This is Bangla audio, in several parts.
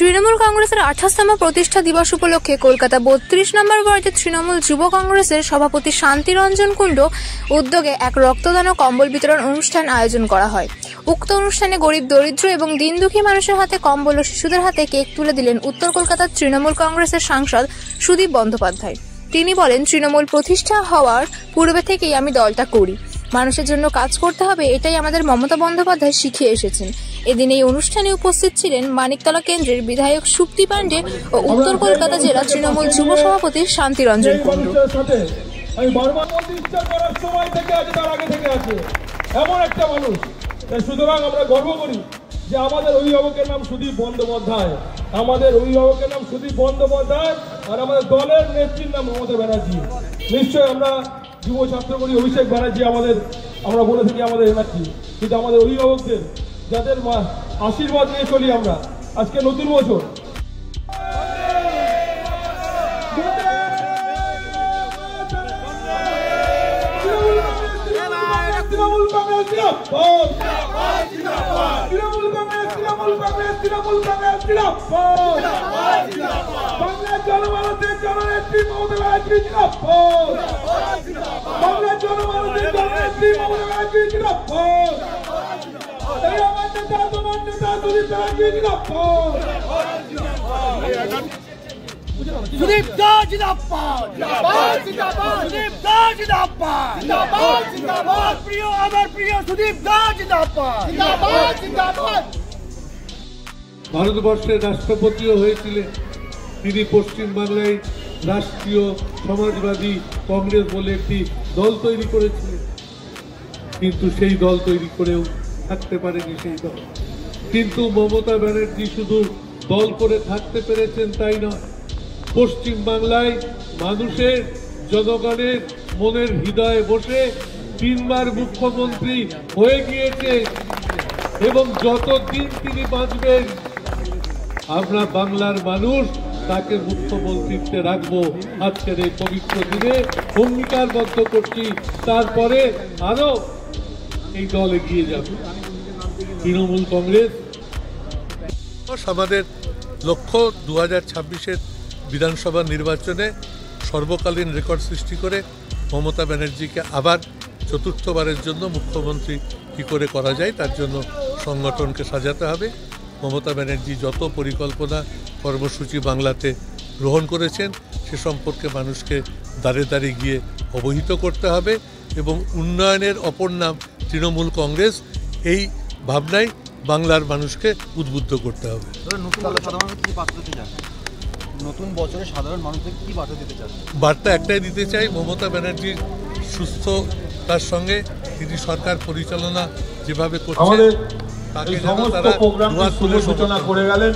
তৃণমূল কংগ্রেসের 28তম প্রতিষ্ঠা দিবস উপলক্ষে কলকাতা 32 নম্বর ওয়ার্ডে তৃণমূল যুব কংগ্রেসের সভাপতি শান্তি রঞ্জন কুণ্ডু উদ্যোগে এক রক্তদান ও কম্বল বিতরণ অনুষ্ঠান আয়োজন করা হয়। উক্ত অনুষ্ঠানে গরিব দরিদ্র এবং দিন দুঃখী মানুষের হাতে কম্বল ও শিশুদের হাতে কেক তুলে দিলেন উত্তর কলকাতার তৃণমূল কংগ্রেসের সাংসদ সুদীপ বন্দ্যোপাধ্যায়। তিনি বলেন, তৃণমূল প্রতিষ্ঠা হওয়ার পূর্বে থেকেই আমি দলটা করি। মানুষের জন্য কাজ করতে হবে, এটাই আমাদের মমতা বন্দ্যোপাধ্যায় শিখিয়ে এসেছেন। এদিন এই অনুষ্ঠানে উপস্থিত ছিলেন মানিকতলা কেন্দ্রের বিধায়ক সুপ্তি পাণ্ডে ও উত্তর কলকাতা জেলা তৃণমূল যুব সভাপতি শান্তি রঞ্জন কুণ্ডু। সুতরাং আমরা গর্ব করি যে আমাদের অভিভাবকের নাম সুদীপ বন্দ্যোপাধ্যায়, আমাদের অভিভাবকের নাম সুদীপ বন্দ্যোপাধ্যায়, আর আমাদের দলের নেত্রীর নাম মমতা ব্যানার্জি। নিশ্চয় আমরা যুব ছাত্র করি অভিষেক ব্যানার্জি আমরা বলে থাকি আমাদের নেত্রী, কিন্তু আমাদের অভিভাবকদের যাদের আশীর্বাদ নিয়ে চলি আমরা আজকে নতুন বছর। জনমানুষের জননেত্রী মমতা ব্যানার্জি জিন্দাবাদ, বাংলার জনমানুষের জননেত্রী মমতা ব্যানার্জি জিন্দাবাদ, এই আমার নেতা তোমার নেতা সুদীপ ব্যানার্জি জিন্দাবাদ, সুদীপ দা জিন্দাবাদ, জিন্দাবাদ জিন্দাবাদ, সুদীপ দা জিন্দাবাদ, জিন্দাবাদ জিন্দাবাদ, প্রিয় আমার প্রিয় সুদীপ দা জিন্দাবাদ, জিন্দাবাদ জিন্দাবাদ। ভারতবর্ষের রাষ্ট্রপতিও হয়েছিলেন তিনি। পশ্চিমবাংলায় রাষ্ট্রীয় সমাজবাদী কংগ্রেস বলে একটি দল তৈরি করেছিলেন, কিন্তু সেই দল তৈরি করেও থাকতে পারেনি সেই দল। কিন্তু মমতা ব্যানার্জি শুধু দল করে থাকতে পেরেছেন তাই নয়, পশ্চিমবাংলায় মানুষের জনগণের মনের হৃদয়ে বসে 3 বার মুখ্যমন্ত্রী হয়ে গিয়েছে এবং যতদিন তিনি বাঁচবেন আমরা বাংলার মানুষ তাকে মুখ্যমন্ত্রীত্বে রাখবো। আজকের এই পবিত্র দিনে অঙ্গীকারবদ্ধ করছি, তারপরে আরো এই দল এগিয়ে যাবে। তৃণমূল কংগ্রেস আমাদের লক্ষ্য 2026-এর বিধানসভা নির্বাচনে সর্বকালীন রেকর্ড সৃষ্টি করে মমতা ব্যানার্জিকে আবার চতুর্থবারের জন্য মুখ্যমন্ত্রী কী করে করা যায় তার জন্য সংগঠনকে সাজাতে হবে। মমতা ব্যানার্জি যত পরিকল্পনা কর্মসূচি বাংলাতে গ্রহণ করেছেন সে সম্পর্কে মানুষকে দাঁড়ে দাঁড়িয়ে গিয়ে অবহিত করতে হবে এবং উন্নয়নের অপর নাম তৃণমূল কংগ্রেস, এই ভাবনায় বাংলার মানুষকে উদ্বুদ্ধ করতে হবে। নতুন বছরে সাধারণ মানুষদের কি বার্তা দিতে চান? বার্তা একটাই দিতে চাই, মমতা ব্যানার্জির সুস্থতার সঙ্গে তিনি সরকার পরিচালনা যেভাবে করছেন তাকে সমস্ত প্রোগ্রাম সূচনা করে গেলেন।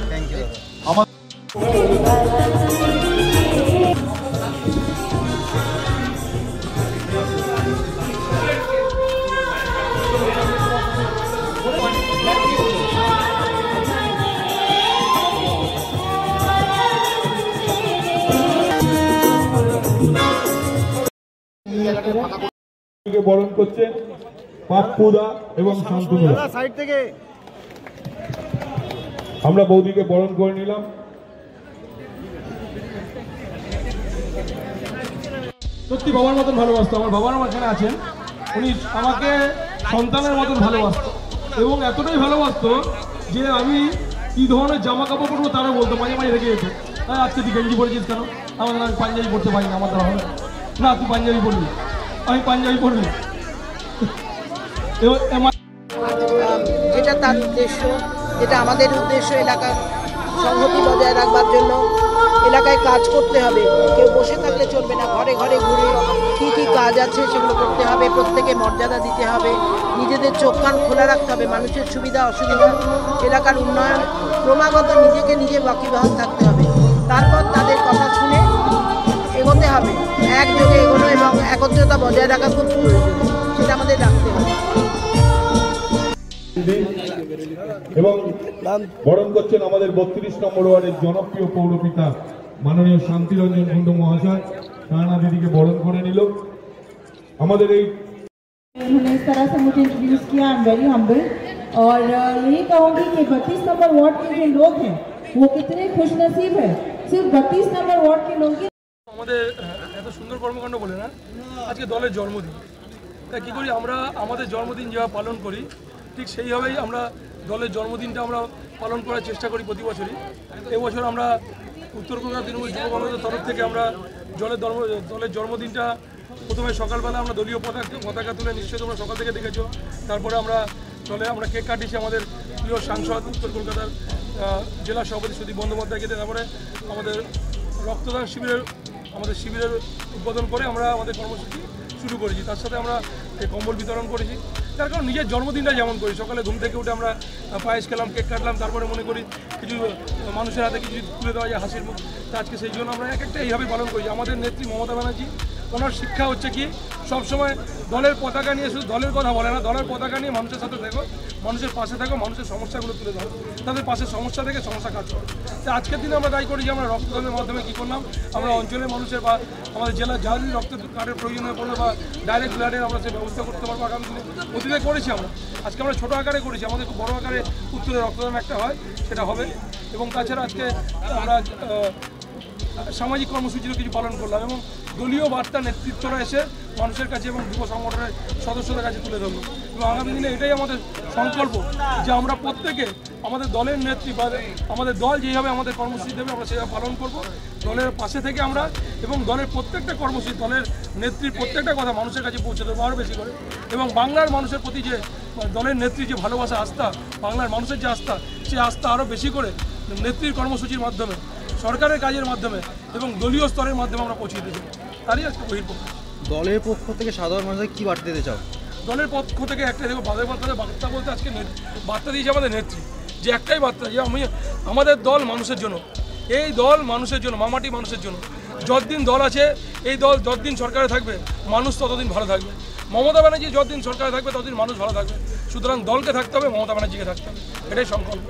বরণ করছেন পাপ্পুদা এবং শান্তনুদা। আমরা বৌদিকে বরণ করে নিলাম। সত্যি বাবার মতন ভালোবাসতো, আমার বাবার আমার এখানে আছেন, উনি আমাকে সন্তানের মতন ভালোবাসতো এবং এতটাই ভালোবাসতো যে আমি কি ধরনের জামা কাপড় পরবো তারা বলতো, মাঝে মাঝে রেখে যেত, আজকে তুই গেঞ্জি পরেছিস কেন? আমাদের আমি পাঞ্জাবি পরতে পারি না, আমার দ্বারা হবে না, তুই পাঞ্জাবি পরবি, আমি পাঞ্জাবি পরবি। যেটা তার উদ্দেশ্য, যেটা আমাদের উদ্দেশ্য, এলাকার সংহতি বজায় রাখবার জন্য এলাকায় কাজ করতে হবে। কেউ বসে থাকলে চলবে না, ঘরে ঘরে ঘুরে কী কী কাজ আছে সেগুলো করতে হবে, প্রত্যেকে মর্যাদা দিতে হবে, নিজেদের চোখ কান খোলা রাখতে হবে, মানুষের সুবিধা অসুবিধা, এলাকার উন্নয়ন, ক্রমাগত নিজেকে নিজে ওয়াকিবহাল থাকতে হবে। তারপর তাদের কথা শুনে এগোতে হবে, একযোগে এগোনো এবং একত্রতা বজায় রাখা খুব প্রয়োজন, সেটা আমাদের রাখতে হবে। এবং বরণ করছেন আমাদের 32 নম্বর ওয়ার্ডের জনপ্রিয় পৌরপিতা মাননীয় শান্তি রঞ্জন কুণ্ডু মহাশয়। রানা দিদিকে বরণ করে নিল আমাদের এই। उन्होंने इस तरह से मुझे इंट्रोड्यूस किया, आई एम वेरी हम्बल। और यही कहूँगी कि 32 नंबर वार्ड के जो लोग हैं वो कितने खुशनसीब है। सिर्फ 32 नंबर वार्ड के लोग ही আমাদের এত সুন্দর কর্মকাণ্ড বলে না, আজকে দলের জন্মদিন, তাই কী করি আমরা আমাদের জন্মদিন যেভাবে পালন করি ঠিক সেইভাবেই আমরা দলের জন্মদিনটা আমরা পালন করার চেষ্টা করি প্রতি বছরই। এবছর আমরা উত্তর কলকাতা তৃণমূল যুব কংগ্রেসের তরফ থেকে আমরা দলের জন্মদিনটা প্রথমে সকালবেলা আমরা দলীয় পতাকা তুলে, নিশ্চয়ই তোমরা সকাল থেকে দেখেছো, তারপরে আমরা আমরা কেক কাটিয়েছি আমাদের প্রিয় সাংসদ উত্তর কলকাতার জেলা সভাপতি সুদীপ বন্দ্যোপাধ্যায়কে, তারপরে আমাদের রক্তদান শিবিরের উদ্বোধন করে আমরা আমাদের কর্মসূচি শুরু করেছি। তার সাথে আমরা এই কম্বল বিতরণ করেছি। তার কারণ নিজের জন্মদিনটা যেমন করি, সকালে ঘুম থেকে উঠে আমরা পায়েস খেলাম, কেক কাটলাম, তারপরে মনে করি কিছু মানুষের হাতে কিছু তুলে দেওয়া যায় হাসির মুখ। তা আজকে সেই জন্য আমরা এক একটা এইভাবে পালন করি। আমাদের নেত্রী মমতা ব্যানার্জি, ওনার শিক্ষা হচ্ছে কি সবসময় দলের পতাকা নিয়ে শুধু দলের কথা বলে না, দলের পতাকা নিয়ে মানুষের সাথে থাকো, মানুষের পাশে থাকো, মানুষের সমস্যাগুলো তুলে ধরো, তাদের পাশে সমস্যা থেকে সমস্যা কাজ করো। তো আজকের দিনে আমরা তাই করি যে আমরা রক্তদানের মাধ্যমে কী করলাম, আমরা অঞ্চলের মানুষের বা আমাদের জেলার যাদের রক্ত কার্ডের প্রয়োজন হয়ে পড়লে বা ডাইরেক্ট ব্লাডের আমরা সে ব্যবস্থা করতে পারবো আগামী দিনে। অতীতে করেছি আমরা, আজকে আমরা ছোটো আকারে করেছি, আমাদের খুব বড়ো আকারে উত্তরে রক্তদান একটা হয়, সেটা হবে। এবং তাছাড়া আজকে আমরা সামাজিক কর্মসূচিরও কিছু পালন করলাম এবং দলীয় বার্তা নেতৃত্বরা এসে মানুষের কাছে এবং যুব সংগঠনের সদস্যদের কাছে তুলে ধরলো। এবং আগামী দিনে এটাই আমাদের সংকল্প যে আমরা প্রত্যেকে আমাদের দলের নেত্রী বা আমাদের দল যেভাবে আমাদের কর্মসূচি দেবে আমরা সেভাবে পালন করব। দলের পাশে থেকে আমরা এবং দলের প্রত্যেকটা কর্মসূচি, দলের নেত্রীর প্রত্যেকটা কথা মানুষের কাছে পৌঁছে দেবো আরও বেশি করে। এবং বাংলার মানুষের প্রতি যে দলের নেত্রীর যে ভালোবাসা, আস্থা, বাংলার মানুষের যে আস্থা, সেই আস্থা আরও বেশি করে নেত্রীর কর্মসূচির মাধ্যমে, সরকারের কাজের মাধ্যমে এবং দলীয় স্তরের মাধ্যমে আমরা পৌঁছে দিতে চাই। তারই আজকে বহির্পক্ষ। দলের পক্ষ থেকে সাধারণ মানুষকে কী বার্তা দিতে চাও? দলের পক্ষ থেকে একটাই দেখো, বার্তা বলতে আজকে বার্তা দিয়েছে আমাদের নেত্রী, যে একটাই বার্তা যে আমাদের দল মানুষের জন্য, এই দল মানুষের জন্য, মামাটি মানুষের জন্য। যতদিন দল আছে, এই দল যতদিন সরকারে থাকবে মানুষ ততদিন ভালো থাকবে। মমতা ব্যানার্জি যতদিন সরকারে থাকবে ততদিন মানুষ ভালো থাকবে। সুতরাং দলকে থাকতে হবে, মমতা ব্যানার্জিকে থাকতে হবে, এটাই সংকল্প।